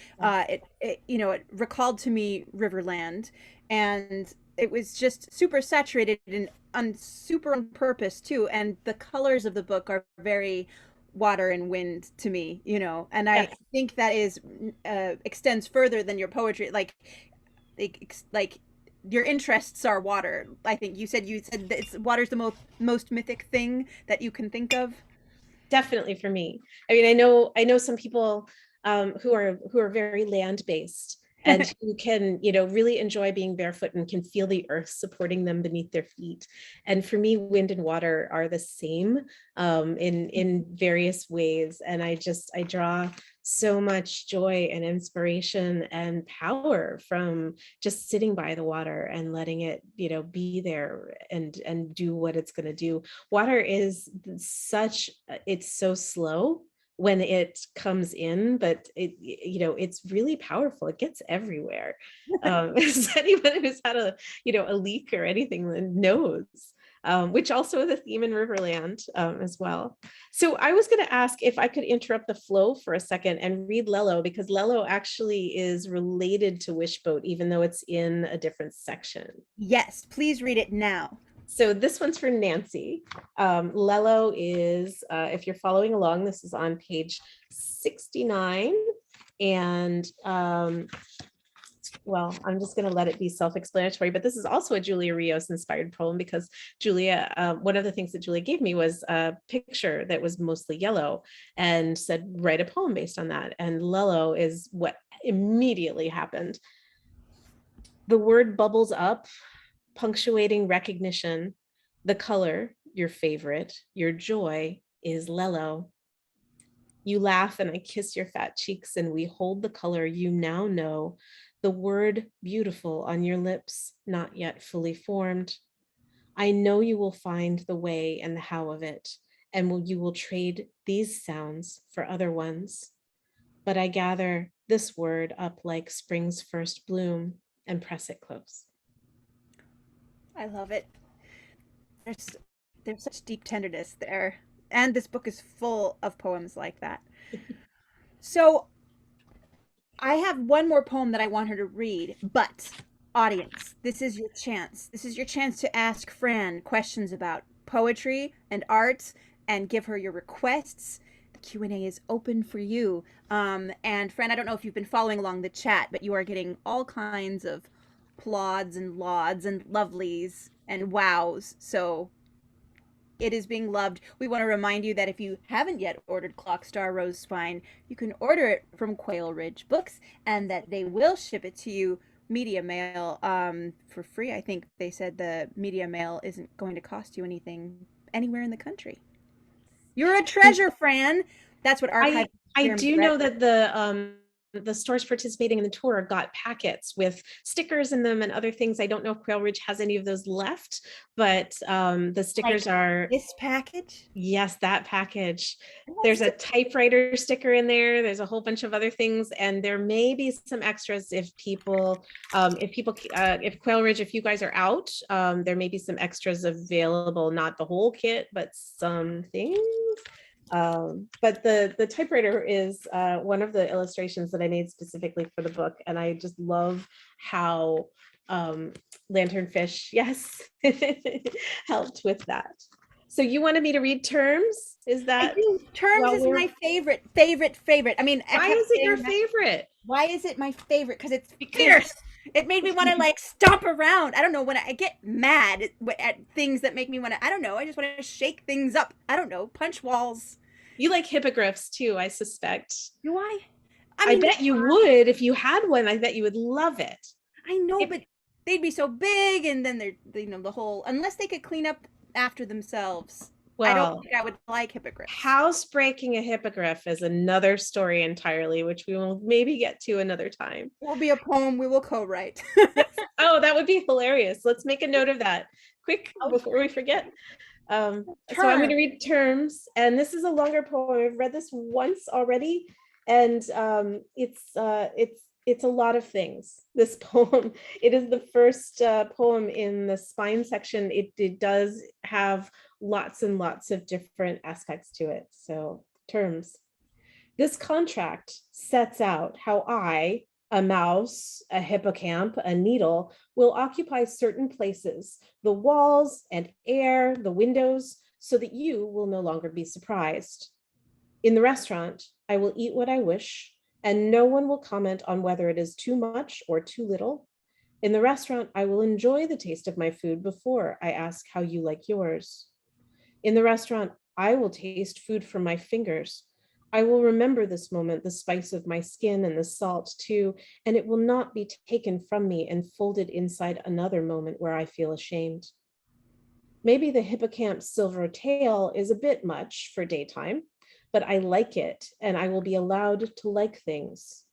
it recalled to me Riverland, and it was just super saturated and super on purpose too. And the colors of the book are very water and wind to me, and I think that is extends further than your poetry, like your interests are water. I think you said that water's the most mythic thing that you can think of. Definitely for me. I mean, I know some people who are very land-based and who can, really enjoy being barefoot and can feel the earth supporting them beneath their feet. And for me, wind and water are the same in various ways. And I draw so much joy and inspiration and power from just sitting by the water and letting it, be there and do what it's going to do. Water is it's so slow when it comes in, but it's really powerful. It gets everywhere. As anyone who's had a leak or anything knows, which also is a theme in Riverland as well. So I was going to ask if I could interrupt the flow for a second and read Lello, because Lello actually is related to Wishboat, even though it's in a different section. Yes, please read it now. So this one's for Nancy. Lello is, if you're following along, this is on page 69. And well, I'm just going to let it be self-explanatory, but this is also a Julia Rios inspired poem, because Julia, one of the things that Julia gave me was a picture that was mostly yellow and said, write a poem based on that. And Lello is what immediately happened. The word bubbles up, punctuating recognition. The color, your favorite, your joy is Lello. You laugh and I kiss your fat cheeks and we hold the color you now know, the word beautiful on your lips, not yet fully formed. I know you will find the way and the how of it, and you will trade these sounds for other ones. But I gather this word up like spring's first bloom and press it close. I love it. There's there's such deep tenderness there. And this book is full of poems like that. So I have one more poem that I want her to read, but audience, this is your chance. This is your chance to ask Fran questions about poetry and art and give her your requests. The Q&A is open for you. And Fran, I don't know if you've been following along the chat, but you are getting all kinds of plauds and lauds and lovelies and wows. So it is being loved. We want to remind you that if you haven't yet ordered Clockstar Rose Spine, you can order it from Quail Ridge Books, and that they will ship it to you media mail for free. I think they said the media mail isn't going to cost you anything anywhere in the country. You're a treasure, Fran. That's what archive. I do know that the stores participating in the tour got packets with stickers in them and other things. I don't know if Quail Ridge has any of those left, but the stickers are this package. Yes, that package. There's a typewriter sticker in there. There's a whole bunch of other things, and there may be some extras if Quail Ridge, if you guys are out, there may be some extras available. Not the whole kit, but some things. But the typewriter is one of the illustrations that I made specifically for the book, and I just love how Lanternfish, yes, helped with that. So you wanted me to read Terms? Is that Terms is my favorite. I mean, why is it your favorite? Why is it my favorite? Because it's fierce. It made me want to like stomp around. I don't know, when I get mad at things that make me want to, I don't know, I just want to shake things up. I don't know, punch walls. You like hippogriffs too, I suspect. Do I? I bet you would. If you had one, I bet you would love it. I know, but they'd be so big, and then they're, the whole, unless they could clean up after themselves. Well, I don't think I would like hippogriffs. Housebreaking a hippogriff is another story entirely, which we will maybe get to another time. It will be a poem we will co-write. Oh, that would be hilarious. Let's make a note of that quick before we forget. So I'm going to read Terms, and this is a longer poem. I've read this once already, and it's a lot of things. This poem, it is the first poem in the spine section. It does have lots and lots of different aspects to it. So Terms. This contract sets out how I, a mouse, a hippocamp, a needle, will occupy certain places, the walls and air, the windows, so that you will no longer be surprised. In the restaurant, I will eat what I wish, and no one will comment on whether it is too much or too little. In the restaurant, I will enjoy the taste of my food before I ask how you like yours. In the restaurant, I will taste food from my fingers. I will remember this moment, the spice of my skin and the salt too, and it will not be taken from me and folded inside another moment where I feel ashamed. Maybe the hippocamp's silver tail is a bit much for daytime, but I like it, and I will be allowed to like things.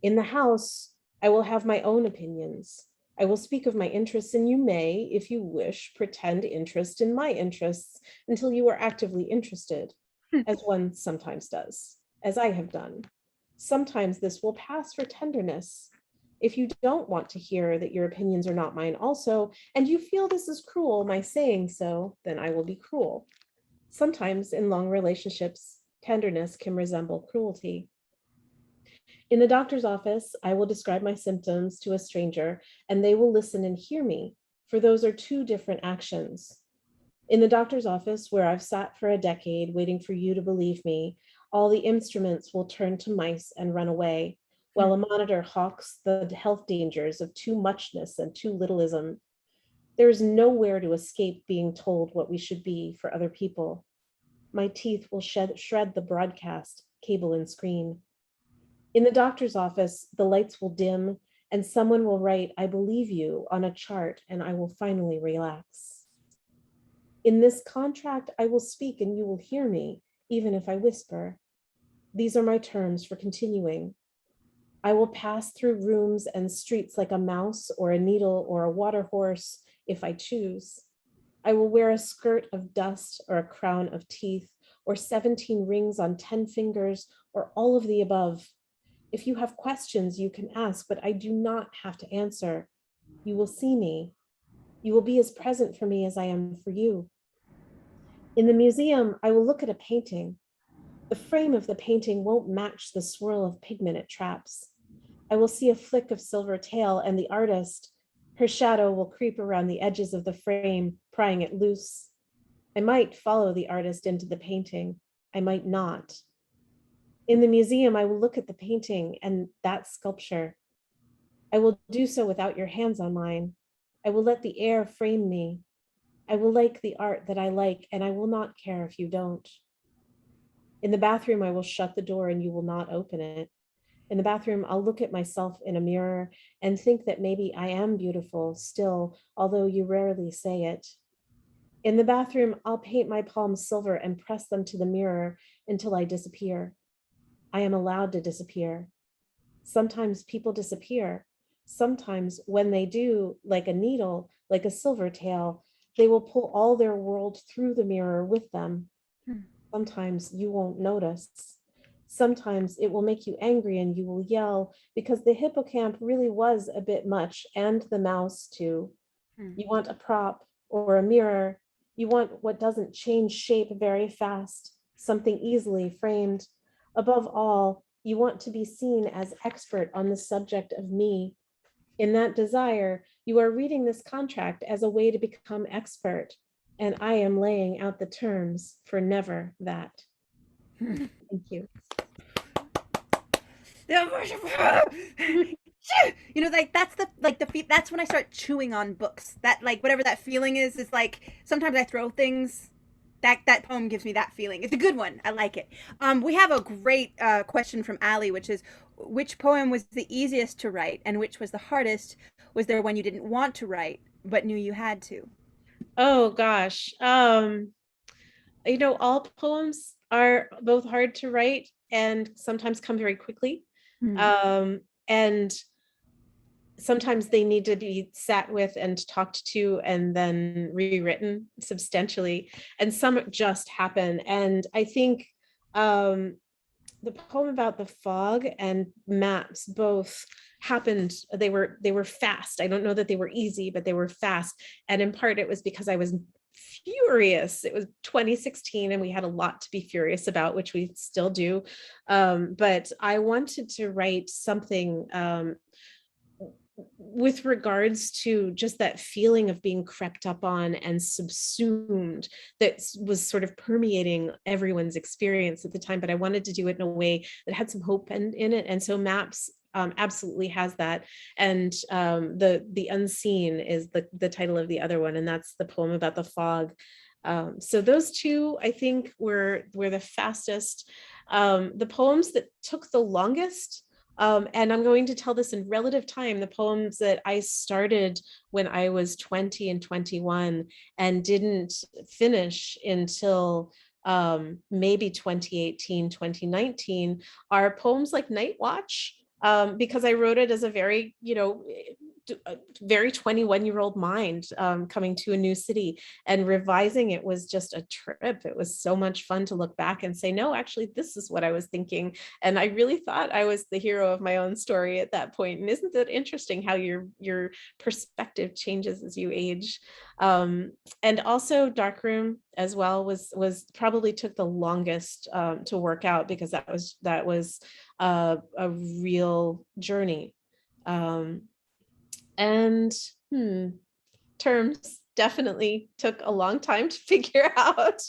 In the house, I will have my own opinions. I will speak of my interests, and you may, if you wish, pretend interest in my interests until you are actively interested, as one sometimes does, as I have done. Sometimes this will pass for tenderness. If you don't want to hear that your opinions are not mine also, and you feel this is cruel, my saying so, then I will be cruel. Sometimes in long relationships, tenderness can resemble cruelty. In the doctor's office, I will describe my symptoms to a stranger, and they will listen and hear me, for those are two different actions. In the doctor's office, where I've sat for a decade waiting for you to believe me, all the instruments will turn to mice and run away, while a monitor hawks the health dangers of too muchness and too littleism. There is nowhere to escape being told what we should be for other people. My teeth will shred the broadcast, cable and screen. In the doctor's office, the lights will dim and someone will write, "I believe you," on a chart, and I will finally relax. In this contract, I will speak and you will hear me, even if I whisper. These are my terms for continuing. I will pass through rooms and streets like a mouse or a needle or a water horse if I choose. I will wear a skirt of dust or a crown of teeth or 17 rings on 10 fingers or all of the above. If you have questions, you can ask, but I do not have to answer. You will see me. You will be as present for me as I am for you. In the museum, I will look at a painting. The frame of the painting won't match the swirl of pigment it traps. I will see a flick of silver tail, and the artist, her shadow will creep around the edges of the frame, prying it loose. I might follow the artist into the painting. I might not. In the museum, I will look at the painting and that sculpture. I will do so without your hands on mine. I will let the air frame me. I will like the art that I like, and I will not care if you don't. In the bathroom, I will shut the door and you will not open it. In the bathroom, I'll look at myself in a mirror and think that maybe I am beautiful still, although you rarely say it. In the bathroom, I'll paint my palms silver and press them to the mirror until I disappear. I am allowed to disappear. Sometimes people disappear. Sometimes when they do, like a needle, like a silver tail, they will pull all their world through the mirror with them. Sometimes you won't notice. Sometimes it will make you angry and you will yell because the hippocamp really was a bit much, and the mouse too. You want a prop or a mirror. You want what doesn't change shape very fast, something easily framed. Above all, you want to be seen as expert on the subject of me. In that desire, you are reading this contract as a way to become expert, and I am laying out the terms for never that. Thank you. You know, like that's that's when I start chewing on books. That, like, whatever that feeling is like, sometimes I throw things. That poem gives me that feeling. It's a good one. I like it. We have a great question from Allie, which is, which poem was the easiest to write and which was the hardest? Was there one you didn't want to write but knew you had to? Oh gosh. You know, all poems are both hard to write and sometimes come very quickly. And sometimes they need to be sat with and talked to and then rewritten substantially. And some just happen. And I think the poem about the fog and maps both happened. They were fast. I don't know that they were easy, but they were fast. And in part it was because I was furious. It was 2016 and we had a lot to be furious about, which we still do. But I wanted to write something with regards to just that feeling of being crept up on and subsumed that was sort of permeating everyone's experience at the time. But I wanted to do it in a way that had some hope in it. And so Maps absolutely has that. And the Unseen is the title of the other one, and that's the poem about the fog. So those two, I think, were the fastest. The poems that took the longest, and I'm going to tell this in relative time, the poems that I started when I was 20 and 21 and didn't finish until maybe 2018, 2019, are poems like Night Watch, because I wrote it as a very, very 21-year-old mind coming to a new city, and revising it was just a trip. It was so much fun to look back and say, no, actually, this is what I was thinking. And I really thought I was the hero of my own story at that point. And isn't that interesting how your perspective changes as you age? And also Darkroom as well was probably took the longest to work out, because that was a real journey. And terms definitely took a long time to figure out.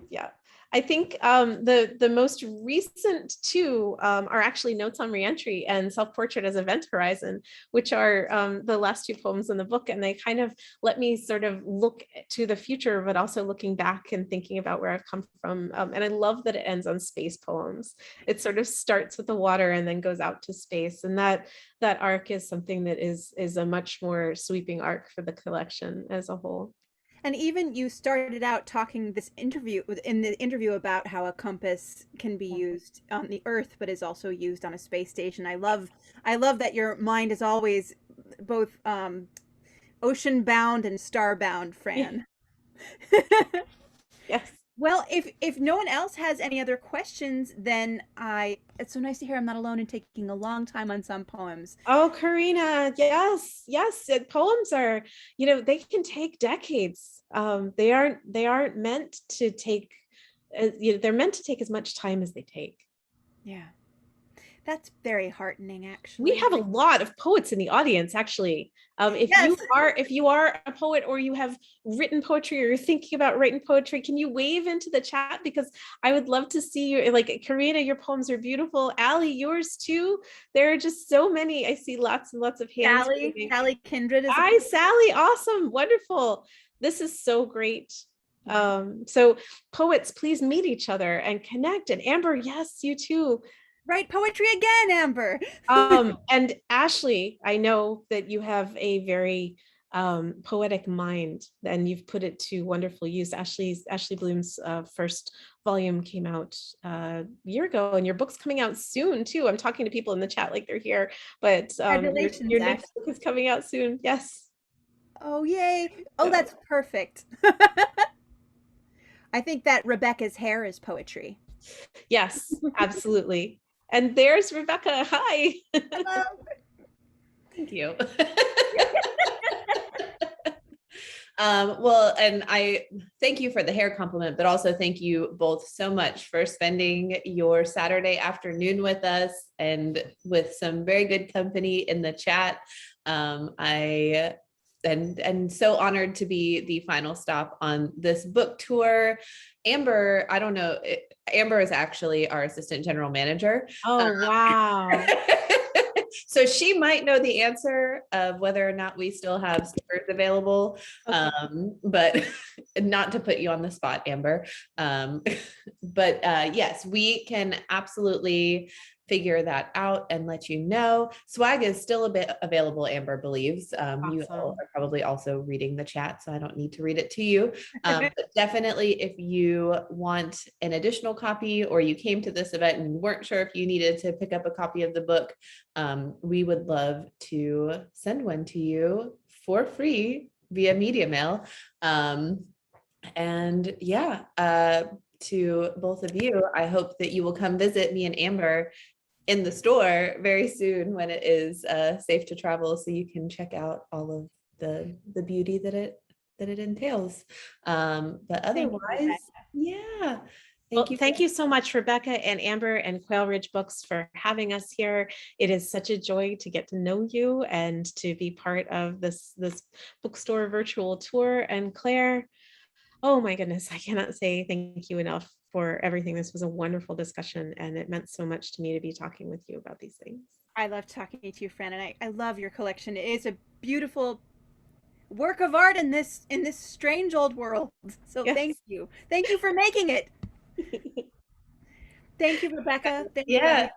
Yeah, I think the most recent two are actually Notes on Reentry and Self-Portrait as Event Horizon, which are the last two poems in the book. And they kind of let me sort of look to the future, but also looking back and thinking about where I've come from. And I love that it ends on space poems. It sort of starts with the water and then goes out to space. And that arc is something that is a much more sweeping arc for the collection as a whole. And even you started out talking in the interview about how a compass can be used on the Earth, but is also used on a space station. I love that your mind is always both ocean bound and star bound, Yeah. Fran. Yes. Well, if no one else has any other questions, then it's so nice to hear I'm not alone in taking a long time on some poems. Oh, Karina, yes, yes. Poems are, they can take decades. They aren't meant to take, they're meant to take as much time as they take. Yeah. That's very heartening, actually. We have a lot of poets in the audience, actually. If Yes. you are a poet, or you have written poetry, or you're thinking about writing poetry, can you wave into the chat? Because I would love to see you. Like, Karina, your poems are beautiful. Allie, yours too. There are just so many. I see lots and lots of hands. Sally Kindred is Hi, Sally. Awesome. Wonderful. This is so great. So poets, please meet each other and connect. And Amber, yes, you too. write poetry again, Amber. And Ashley, I know that you have a very poetic mind, and you've put it to wonderful use. Ashley Bloom's first volume came out a year ago, and your book's coming out soon too. I'm talking to people in the chat like they're here, but your next book is coming out soon. Yes. Oh, yay. Oh, that's perfect. I think that Rebecca's hair is poetry. Yes, absolutely. And there's Rebecca. Hi. Hello. Thank you. Well, and I thank you for the hair compliment, but also thank you both so much for spending your Saturday afternoon with us and with some very good company in the chat. And so honored to be the final stop on this book tour. Amber, I don't know, Amber is actually our assistant general manager. Oh, wow. So she might know the answer of whether or not we still have stickers available, Okay. but not to put you on the spot, Amber. But yes, we can absolutely figure that out and let you know. Swag is still a bit available, Amber believes. Awesome. You all are probably also reading the chat, so I don't need to read it to you. But definitely, if you want an additional copy, or you came to this event and weren't sure if you needed to pick up a copy of the book, we would love to send one to you for free via media mail. And yeah, to both of you, I hope that you will come visit me and Amber in the store very soon when it is safe to travel, so you can check out all of the beauty that it entails. But otherwise, yeah. Thank you so much, Rebecca and Amber and Quail Ridge Books, for having us here. It is such a joy to get to know you and to be part of this bookstore virtual tour. And Claire, oh my goodness, I cannot say thank you enough for everything. This was a wonderful discussion, and it meant so much to me to be talking with you about these things. I love talking to you, Fran, and I love your collection. It is a beautiful work of art in this strange old world. So yes. Thank you for making it. Thank you, Rebecca. Yeah.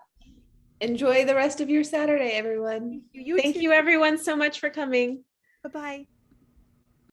Enjoy the rest of your Saturday, everyone. Thank you, everyone, so much for coming. Bye-bye.